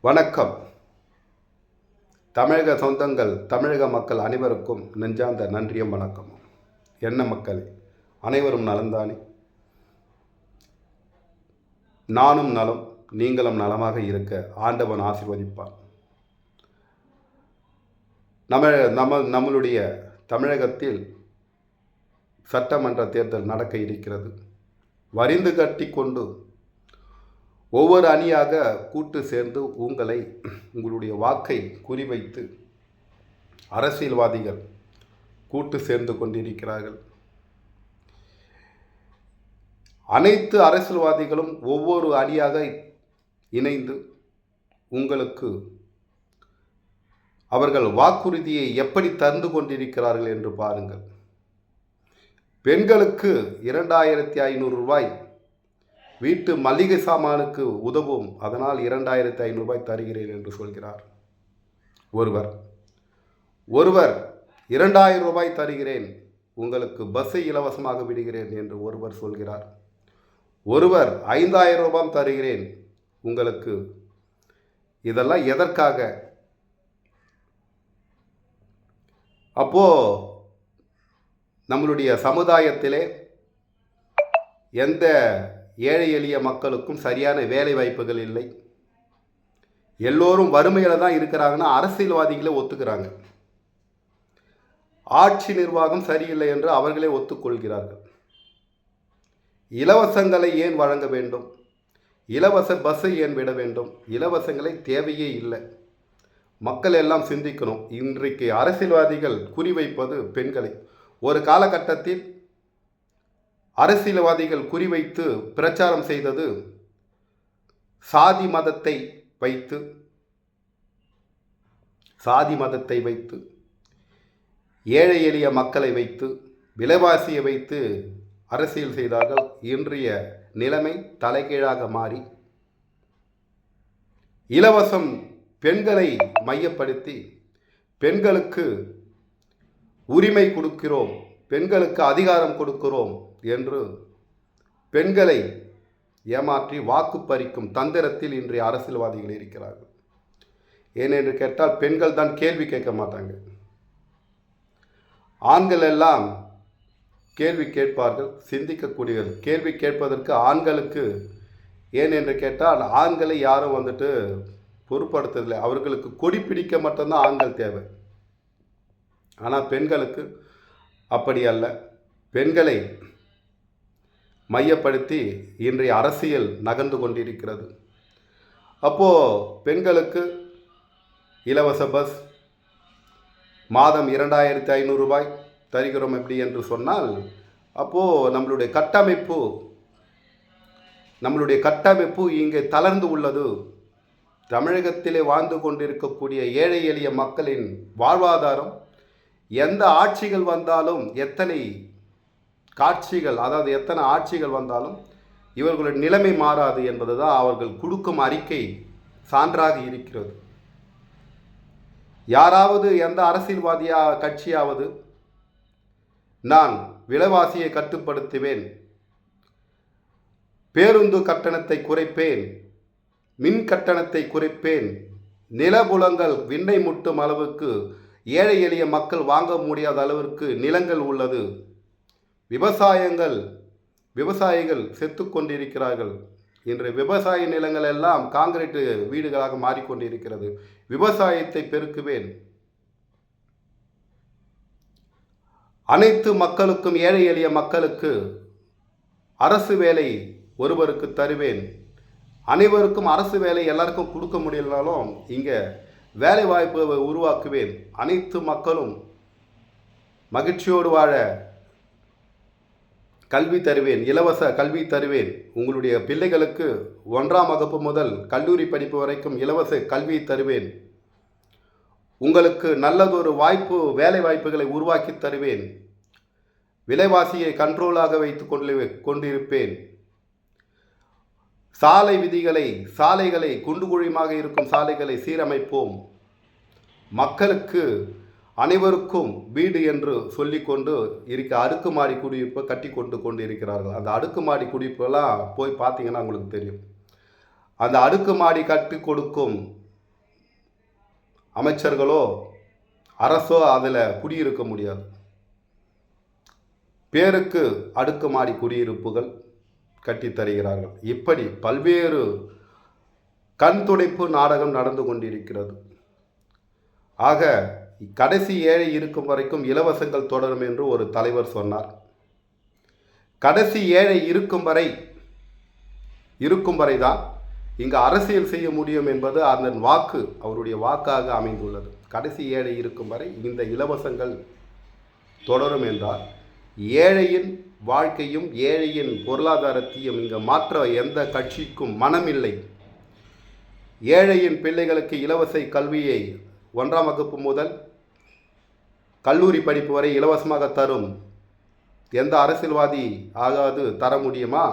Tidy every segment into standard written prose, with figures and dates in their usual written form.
வணக்கம். தமிழக சொந்தங்கள், தமிழக மக்கள் அனைவருக்கும் நெஞ்சார்ந்த நன்றியும் வணக்கமும். என்ன மக்களே, அனைவரும் நலம்தானே? நானும் நலம், நீங்களும் நலமாக இருக்க ஆண்டவன் ஆசீர்வதிப்பான். நம்மளுடைய தமிழகத்தில் சட்டமன்ற தேர்தல் நடக்க இருக்கிறது. வரிந்து கட்டி கொண்டு ஒவ்வொரு அணியாக கூட்டு சேர்ந்து உங்களுடைய வாக்கை குறிவைத்து அரசியல்வாதிகள் கூட்டு சேர்ந்து கொண்டிருக்கிறார்கள். அனைத்து அரசியல்வாதிகளும் ஒவ்வொரு அணியாக இணைந்து உங்களுக்கு அவர்கள் வாக்குறுதியை எப்படி தந்து கொண்டிருக்கிறார்கள் என்று பாருங்கள். பெண்களுக்கு 2500 ரூபாய் வீட்டு மளிகை சாமானுக்கு உதவும், அதனால் 2500 ரூபாய் தருகிறேன் என்று சொல்கிறார் ஒருவர். 2000 ரூபாய் தருகிறேன், உங்களுக்கு பஸ்ஸை இலவசமாக விடுகிறேன் என்று ஒருவர் சொல்கிறார். ஒருவர் 5000 ரூபாய் தருகிறேன் உங்களுக்கு. இதெல்லாம் எதற்காக? அப்போ நம்மளுடைய சமுதாயத்திலே எந்த ஏழை எளிய மக்களுக்கும் சரியான வேலை வாய்ப்புகள் இல்லை. எல்லோரும் வறுமையில் தான் இருக்கிறாங்கன்னா அரசியல்வாதிகளே ஒத்துக்கிறாங்க. ஆட்சி நிர்வாகம் சரியில்லை என்று அவர்களே ஒத்துக்கொள்கிறார்கள். இலவசங்களை ஏன் வழங்க வேண்டும்? இலவச பஸ்ஸை ஏன் விட வேண்டும்? இலவசங்களை தேவையே இல்லை. மக்கள் எல்லாம் சிந்திக்கணும். இன்றைக்கு அரசியல்வாதிகள் குறிவைப்பது பெண்களை. ஒரு காலகட்டத்தில் அரசியல்வாதிகள் குறிவைத்து பிரச்சாரம் செய்தது சாதி மதத்தை வைத்து ஏழை எளிய மக்களை வைத்து விலைவாசியை வைத்து அரசியல் செய்தார்கள். இன்றைய நிலைமை தலைகீழாக மாறி இலவசம் பெண்களை மையப்படுத்தி பெண்களுக்கு உரிமை கொடுக்கிறோம், பெண்களுக்கு அதிகாரம் கொடுக்கிறோம் என்று பெண்களை ஏமாற்றி வாக்கு பறிக்கும் தந்திரத்தில் இன்றைய அரசியல்வாதிகள் இருக்கிறார்கள். ஏனென்று கேட்டால் பெண்கள் தான் கேள்வி கேட்க மாட்டாங்க. ஆண்கள் எல்லாம் கேள்வி கேட்பார்கள், சிந்திக்கக்கூடியவர்கள். கேள்வி கேட்பதற்கு ஆண்களுக்கு ஏனென்று கேட்டால் ஆண்களை யாரும் பொருட்படுத்தவில்லை. அவர்களுக்கு கொடி பிடிக்க மட்டும்தான் ஆண்கள் தேவை. ஆனால் பெண்களுக்கு அப்படி அல்ல. பெண்களை மையப்படுத்தி இன்றைய அரசியல் நகர்ந்து கொண்டிருக்கிறது. அப்போது பெண்களுக்கு இலவச பஸ், மாதம் 2500 ரூபாய் தருகிறோம் எப்படி என்று சொன்னால், அப்போது நம்மளுடைய கட்டமைப்பு இங்கே தளர்ந்து உள்ளது. தமிழகத்திலே வாழ்ந்து கொண்டிருக்கக்கூடிய ஏழை எளிய மக்களின் வாழ்வாதாரம் எந்த ஆட்சிகள் வந்தாலும் எத்தனை ஆட்சிகள் வந்தாலும் இவர்களுடைய நிலைமை மாறாது என்பது தான் அவர்கள் கொடுக்கும் அறிக்கை சான்றாக இருக்கிறது. யாராவது எந்த கட்சியாவது நான் விலைவாசியை கட்டுப்படுத்துவேன், பேருந்து கட்டணத்தை குறைப்பேன், மின் கட்டணத்தை குறைப்பேன், நிலபுலங்கள் விண்ணை முட்டும் அளவுக்கு ஏழை எளிய மக்கள் வாங்க முடியாத அளவிற்கு நிலங்கள் உள்ளது, விவசாயிகள் செத்து கொண்டிருக்கிறார்கள், இன்று விவசாய நிலங்கள் எல்லாம் காங்கிரீட் வீடுகளாக மாறிக்கொண்டிருக்கிறது, விவசாயத்தை பெருக்குவேன், அனைத்து மக்களுக்கும் ஏழை எளிய மக்களுக்கு அரசு வேலை ஒருவருக்கு தருவேன், அனைவருக்கும் அரசு வேலை எல்லாருக்கும் கொடுக்க முடியலனாலும் இங்கே வேலை வாய்ப்பை உருவாக்குவேன், அனைத்து மக்களும் மகிழ்ச்சியோடு வாழ கல்வி தருவேன், இலவச கல்வி தருவேன், உங்களுடைய பிள்ளைகளுக்கு 1ஆம் வகுப்பு முதல் கல்லூரி படிப்பு வரைக்கும் இலவச கல்வி தருவேன், உங்களுக்கு நல்லதொரு வேலை வாய்ப்புகளை உருவாக்கி தருவேன், விலைவாசியை கண்ட்ரோலாக வைத்து கொண்டிருப்பேன், சாலைகளை குண்டு குழியுமாக இருக்கும் சாலைகளை சீரமைப்போம், மக்களுக்கு அனைவருக்கும் வீடு என்று சொல்லிக்கொண்டு அடுக்குமாடி குடியிருப்பை கட்டி கொண்டு இருக்கிறார்கள். அந்த அடுக்குமாடி குடியிருப்பெல்லாம் போய் பார்த்தீங்கன்னா உங்களுக்கு தெரியும். அந்த அடுக்குமாடி கட்டி கொடுக்கும் அமைச்சர்களோ அரசோ அதில் குடியிருக்க முடியாது. பேருக்கு அடுக்குமாடி குடியிருப்புகள் கட்டித்தருகிறார்கள். இப்படி பல்வேறு கண் துடைப்பு நாடகம் நடந்து கொண்டிருக்கிறது. ஆக கடைசி ஏழை இருக்கும் வரைக்கும் இலவசங்கள் தொடரும் என்று ஒரு தலைவர் சொன்னார். கடைசி ஏழை இருக்கும் வரை தான் இங்கு அரசியல் செய்ய முடியும் என்பது அதன் வாக்கு, அவருடைய வாக்காக அமைந்துள்ளது. கடைசி ஏழை இருக்கும் வரை இந்த இலவசங்கள் தொடரும் என்றால் ஏழையின் வாழ்க்கையும் ஏழையின் பொருளாதாரத்தையும் இங்கு மாற்ற எந்த கட்சிக்கும் மனமில்லை. ஏழையின் பிள்ளைகளுக்கு இலவச கல்வியை 1ஆம் வகுப்பு முதல் கல்லூரி படிப்பு வரை இலவசமாக தரும் எந்த அரசியல்வாதி ஆகாது தர முடியுமா?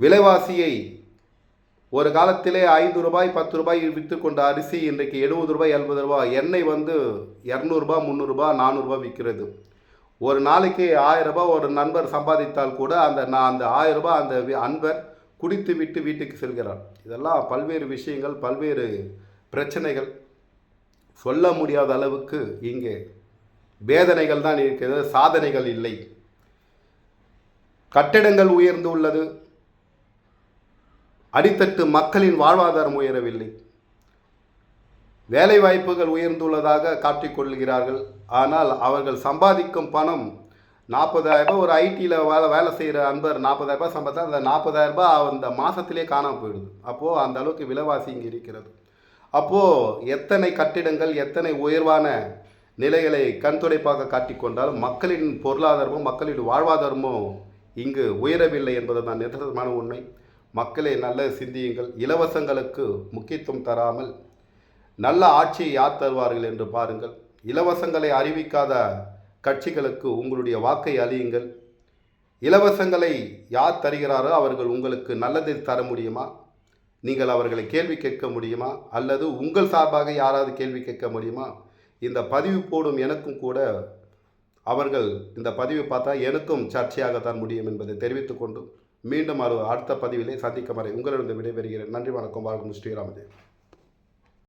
விலைவாசியை ஒரு காலத்திலே 5 ரூபாய் 10 ரூபாய் விற்று கொண்ட அரிசி இன்றைக்கு 70 ரூபாய் 80 ரூபாய், எண்ணெய் 200 ரூபாய் 300 ரூபாய் 400 ரூபாய் விற்கிறது. ஒரு நாளைக்கு 1000 ரூபாய் ஒரு நண்பர் சம்பாதித்தால் கூட அந்த 1000 ரூபாய் அந்த அன்பர் குடித்து விட்டு வீட்டுக்கு செல்கிறார். இதெல்லாம் பல்வேறு விஷயங்கள், பல்வேறு பிரச்சனைகள், சொல்ல முடியாத அளவுக்கு இங்கே வேதனைகள் தான் இருக்கிறது, சாதனைகள் இல்லை. கட்டிடங்கள் உயர்ந்து உள்ளது, அடித்தட்டு மக்களின் வாழ்வாதாரம் உயரவில்லை. வேலை வாய்ப்புகள் உயர்ந்துள்ளதாக காட்டிக்கொள்கிறார்கள். ஆனால் அவர்கள் சம்பாதிக்கும் பணம் 40,000 ரூபாய். ஒரு ஐடியில் வேலை செய்கிற அன்பர் 40,000 ரூபாய் சம்பாதித்தா அந்த 40,000 ரூபாய் அந்த மாதத்திலே காணாமல் போயிடுது. அப்போது அந்த அளவுக்கு விலைவாசி இங்கே இருக்கிறது. அப்போது எத்தனை கட்டிடங்கள், எத்தனை உயர்வான நிலைகளை கண்துடைப்பாக காட்டிக்கொண்டாலும் மக்களின் பொருளாதாரமும் மக்களின் வாழ்வாதாரமும் இங்கு உயரவில்லை என்பது தான் நிதர்சனமான உண்மை. மக்களை நல்ல சிந்தியுங்கள். இலவசங்களுக்கு முக்கியத்துவம் தராமல் நல்ல ஆட்சியை யார் தருவார்கள் என்று பாருங்கள். இலவசங்களை அறிவிக்காத கட்சிகளுக்கு உங்களுடைய வாக்கை அளியுங்கள். இலவசங்களை யார் தருகிறாரோ அவர்கள் உங்களுக்கு நல்லதை தர முடியுமா? நீங்கள் அவர்களை கேள்வி கேட்க முடியுமா? அல்லது உங்கள் சார்பாக யாராவது கேள்வி கேட்க முடியுமா? இந்த பதிவு போடும் எனக்கும் கூட அவர்கள் இந்த பதிவை பார்த்தா எனக்கும் சர்ச்சையாகத்தான் முடியும் என்பதை தெரிவித்துக்கொண்டு மீண்டும் அடுத்த பதிவிலே சந்திக்கும் வரை உங்களிடம் விடைபெறுகிறேன். நன்றி, வணக்கம். வாழ்க ஸ்ரீராமதேவ்.